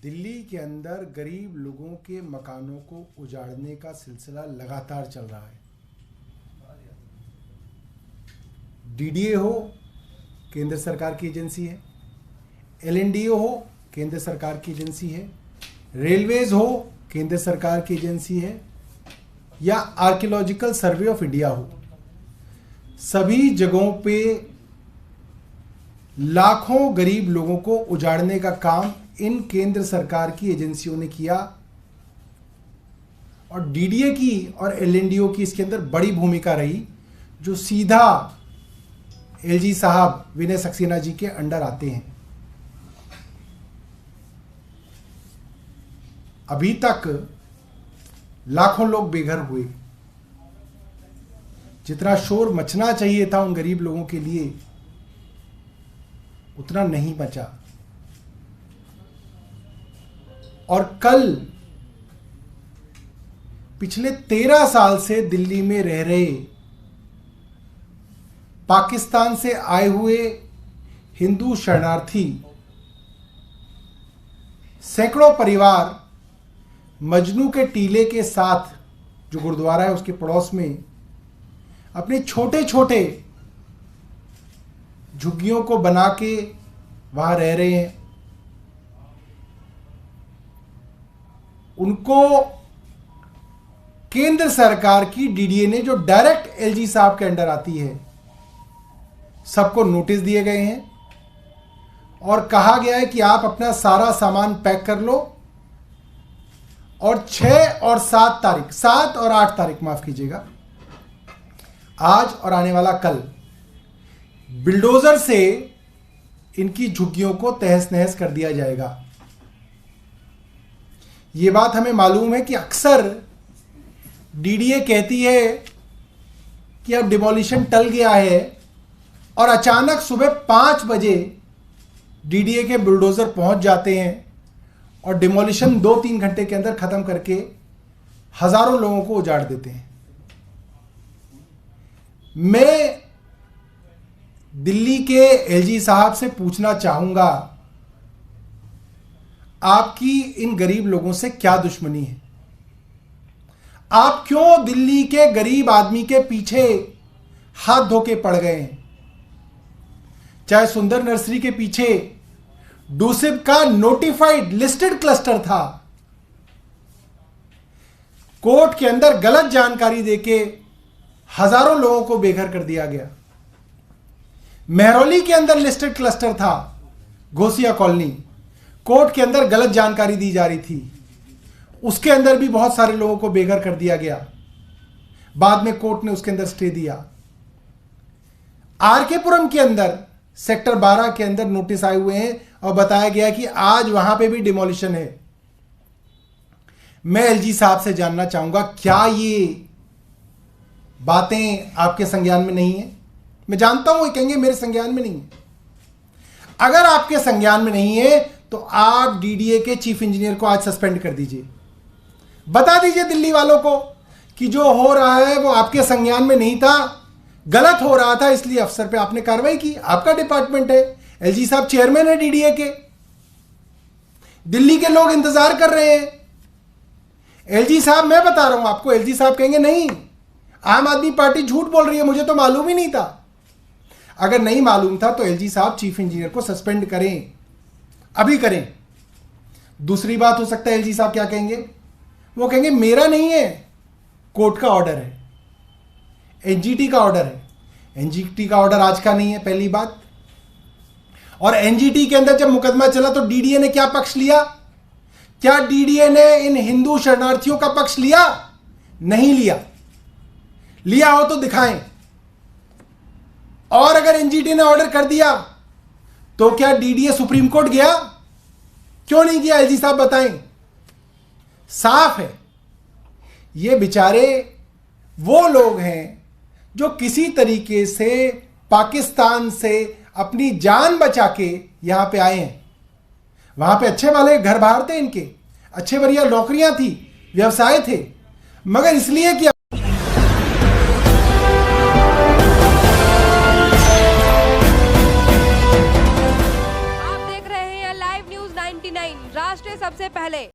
दिल्ली के अंदर गरीब लोगों के मकानों को उजाड़ने का सिलसिला लगातार चल रहा है। डीडीए हो, केंद्र सरकार की एजेंसी है, एलएनडीओ हो, केंद्र सरकार की एजेंसी है, रेलवेज हो, केंद्र सरकार की एजेंसी है, या आर्कियोलॉजिकल सर्वे ऑफ इंडिया हो, सभी जगहों पे लाखों गरीब लोगों को उजाड़ने का काम इन केंद्र सरकार की एजेंसियों ने किया। और डीडीए की और एलएनडीओ की इसके अंदर बड़ी भूमिका रही, जो सीधा एलजी साहब विनय सक्सेना जी के अंडर आते हैं। अभी तक लाखों लोग बेघर हुए। जितना शोर मचना चाहिए था उन गरीब लोगों के लिए, उतना नहीं बचा। और कल पिछले 13 साल से दिल्ली में रह रहे पाकिस्तान से आए हुए हिंदू शरणार्थी सैकड़ों परिवार मजनू के टीले के साथ, जो गुरुद्वारा है उसके पड़ोस में, अपने छोटे छोटे झुग्गियों को बना के वहां रह रहे हैं। उनको केंद्र सरकार की डीडीए ने, जो डायरेक्ट एलजी साहब के अंडर आती है, सबको नोटिस दिए गए हैं और कहा गया है कि आप अपना सारा सामान पैक कर लो और 6 और 7 तारीख, 7 और 8 तारीख माफ कीजिएगा, आज और आने वाला कल बिल्डोजर से इनकी झुग्गियों को तहस नहस कर दिया जाएगा। ये बात हमें मालूम है कि अक्सर डीडीए कहती है कि अब डिमोलिशन टल गया है और अचानक सुबह 5 बजे डीडीए के बुलडोजर पहुंच जाते हैं और डिमोलिशन 2-3 घंटे के अंदर खत्म करके हजारों लोगों को उजाड़ देते हैं। मैं दिल्ली के एलजी साहब से पूछना चाहूंगा, आपकी इन गरीब लोगों से क्या दुश्मनी है? आप क्यों दिल्ली के गरीब आदमी के पीछे हाथ धोके पड़ गए हैं? चाहे सुंदर नर्सरी के पीछे डूसिब का नोटिफाइड लिस्टेड क्लस्टर था, कोर्ट के अंदर गलत जानकारी देके हजारों लोगों को बेघर कर दिया गया। मेहरौली के अंदर लिस्टेड क्लस्टर था, घोसिया कॉलोनी, कोर्ट के अंदर गलत जानकारी दी जा रही थी, उसके अंदर भी बहुत सारे लोगों को बेघर कर दिया गया। बाद में कोर्ट ने उसके अंदर स्टे दिया। आरकेपुरम के अंदर सेक्टर 12 के अंदर नोटिस आए हुए हैं और बताया गया कि आज वहां पे भी डिमोलिशन है। मैं एलजी साहब से जानना चाहूंगा, क्या ये बातें आपके संज्ञान में नहीं है? मैं जानता हूं ये कहेंगे मेरे संज्ञान में नहीं है। अगर आपके संज्ञान में नहीं है तो आप डीडीए के चीफ इंजीनियर को आज सस्पेंड कर दीजिए। बता दीजिए दिल्ली वालों को कि जो हो रहा है वो आपके संज्ञान में नहीं था, गलत हो रहा था, इसलिए अफसर पे आपने कार्रवाई की। आपका डिपार्टमेंट है, एलजी साहब चेयरमैन है डीडीए के। दिल्ली के लोग इंतजार कर रहे हैं। एलजी साहब, मैं बता रहा हूं आपको, एलजी साहब कहेंगे नहीं, आम आदमी पार्टी झूठ बोल रही है, मुझे तो मालूम ही नहीं था। अगर नहीं मालूम था तो एलजी साहब चीफ इंजीनियर को सस्पेंड करें, अभी करें। दूसरी बात हो सकता है एलजी साहब क्या कहेंगे, वो कहेंगे मेरा नहीं है, कोर्ट का ऑर्डर है, एनजीटी का ऑर्डर है। एनजीटी का ऑर्डर आज का नहीं है, पहली बात। और एनजीटी के अंदर जब मुकदमा चला तो डीडीए ने क्या पक्ष लिया? क्या डीडीए ने इन हिंदू शरणार्थियों का पक्ष लिया? नहीं लिया। लिया हो तो दिखाएं। और अगर एनजीटी ने ऑर्डर कर दिया तो क्या डीडीए सुप्रीम कोर्ट गया? क्यों नहीं गया? एलजी साहब बताएं। साफ है, ये बेचारे वो लोग हैं जो किसी तरीके से पाकिस्तान से अपनी जान बचा के यहां पे आए हैं। वहां पे अच्छे वाले घर बाहर थे, इनके अच्छे बढ़िया नौकरियां थी, व्यवसाय थे, मगर इसलिए कि आप देख रहे हैं लाइव न्यूज 90 99 राष्ट्र सबसे पहले।